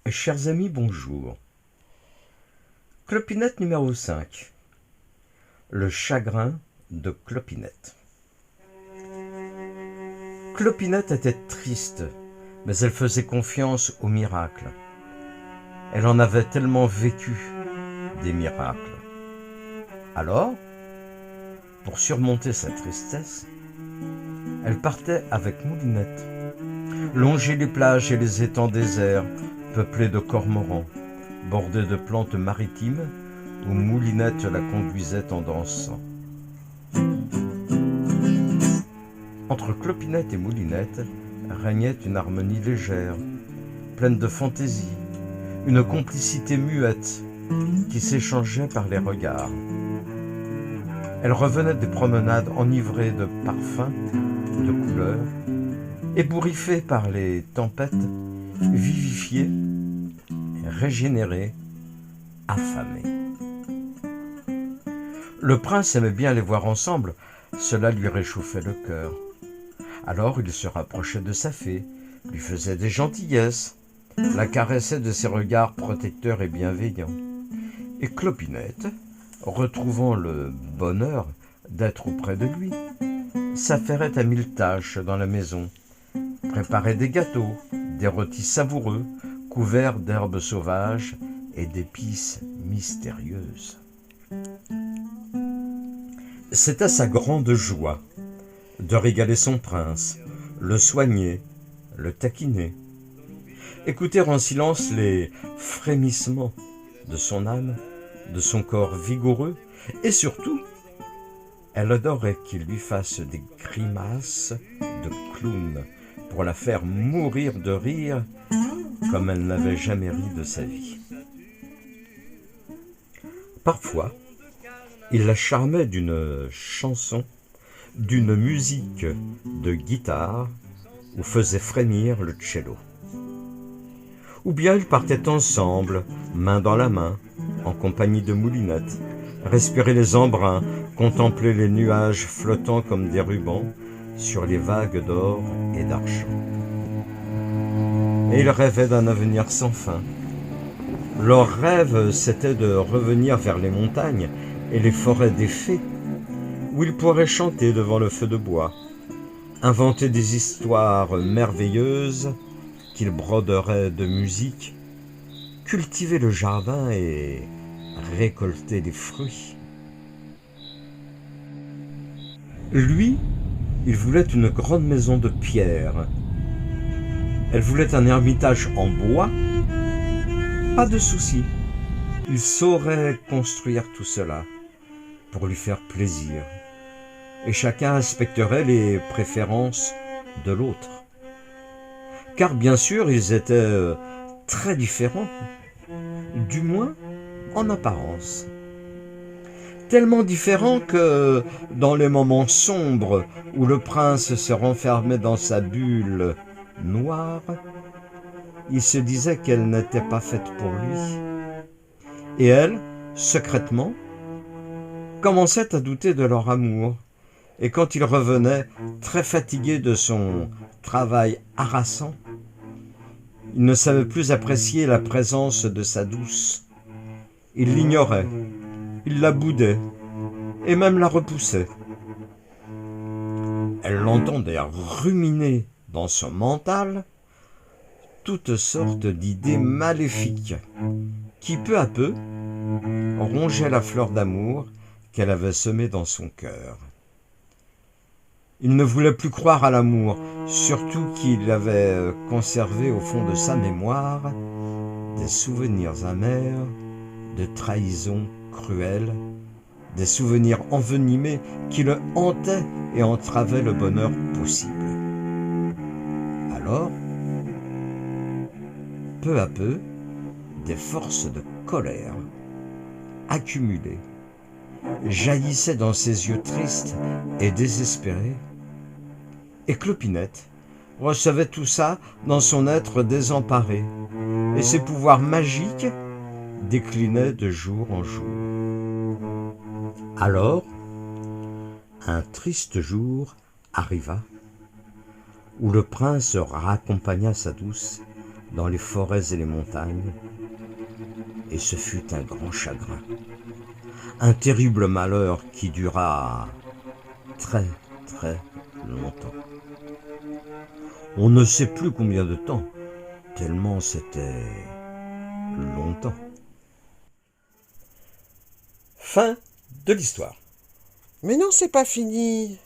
Chers amis, bonjour. Clopinette numéro 5. Le chagrin de Clopinette. Clopinette était triste, mais elle faisait confiance au miracle. Elle en avait tellement vécu des miracles. Alors, pour surmonter sa tristesse, elle partait avec Moulinette, longer les plages et les étangs déserts, peuplés de cormorans, bordés de plantes maritimes, où Moulinette la conduisait en dansant. Entre Clopinette et Moulinette régnait une harmonie légère, pleine de fantaisie, une complicité muette qui s'échangeait par les regards. Elle revenait des promenades enivrées de parfums, de couleurs, ébouriffée par les tempêtes, vivifiée, régénérée, affamée. Le prince aimait bien les voir ensemble, cela lui réchauffait le cœur. Alors il se rapprochait de sa fée, lui faisait des gentillesses, la caressait de ses regards protecteurs et bienveillants. Et Clopinette, retrouvant le bonheur d'être auprès de lui, s'affairait à mille tâches dans la maison, préparait des gâteaux, des rôtis savoureux, couverts d'herbes sauvages et d'épices mystérieuses. C'était sa grande joie de régaler son prince, le soigner, le taquiner, écouter en silence les frémissements de son âme, de son corps vigoureux, et surtout, elle adorait qu'il lui fasse des grimaces de clown pour la faire mourir de rire comme elle n'avait jamais ri de sa vie. Parfois, il la charmait d'une chanson, d'une musique de guitare où faisait frémir le cello. Ou bien ils partaient ensemble, main dans la main, en compagnie de Moulinette, respirer les embruns, contempler les nuages flottant comme des rubans sur les vagues d'or et d'argent. Et ils rêvaient d'un avenir sans fin. Leur rêve, c'était de revenir vers les montagnes et les forêts des fées, où ils pourraient chanter devant le feu de bois, inventer des histoires merveilleuses qu'ils broderaient de musique, cultiver le jardin et récolter les fruits. Lui, il voulait une grande maison de pierre. Elle voulait un ermitage en bois. Pas de souci, il saurait construire tout cela pour lui faire plaisir. Et chacun respecterait les préférences de l'autre. Car bien sûr, ils étaient très différents, du moins en apparence. Tellement différents que, dans les moments sombres où le prince se renfermait dans sa bulle noire, il se disait qu'elle n'était pas faite pour lui. Et elle, secrètement, commençait à douter de leur amour. Et quand il revenait, très fatigué de son travail harassant, il ne savait plus apprécier la présence de sa douce. Il l'ignorait, il la boudait, et même la repoussait. Elle l'entendait ruminer dans son mental toutes sortes d'idées maléfiques qui, peu à peu, rongeaient la fleur d'amour qu'elle avait semée dans son cœur. Il ne voulait plus croire à l'amour, surtout qu'il avait conservé au fond de sa mémoire des souvenirs amers, de trahisons cruelles, des souvenirs envenimés qui le hantaient et entravaient le bonheur possible. Alors, peu à peu, des forces de colère, accumulées, jaillissaient dans ses yeux tristes et désespérés, et Clopinette recevait tout ça dans son être désemparé, et ses pouvoirs magiques déclinaient de jour en jour. Alors, un triste jour arriva où le prince raccompagna sa douce dans les forêts et les montagnes, et ce fut un grand chagrin, un terrible malheur qui dura très très longtemps. On ne sait plus combien de temps, tellement c'était longtemps. Fin de l'histoire. Mais non, c'est pas fini.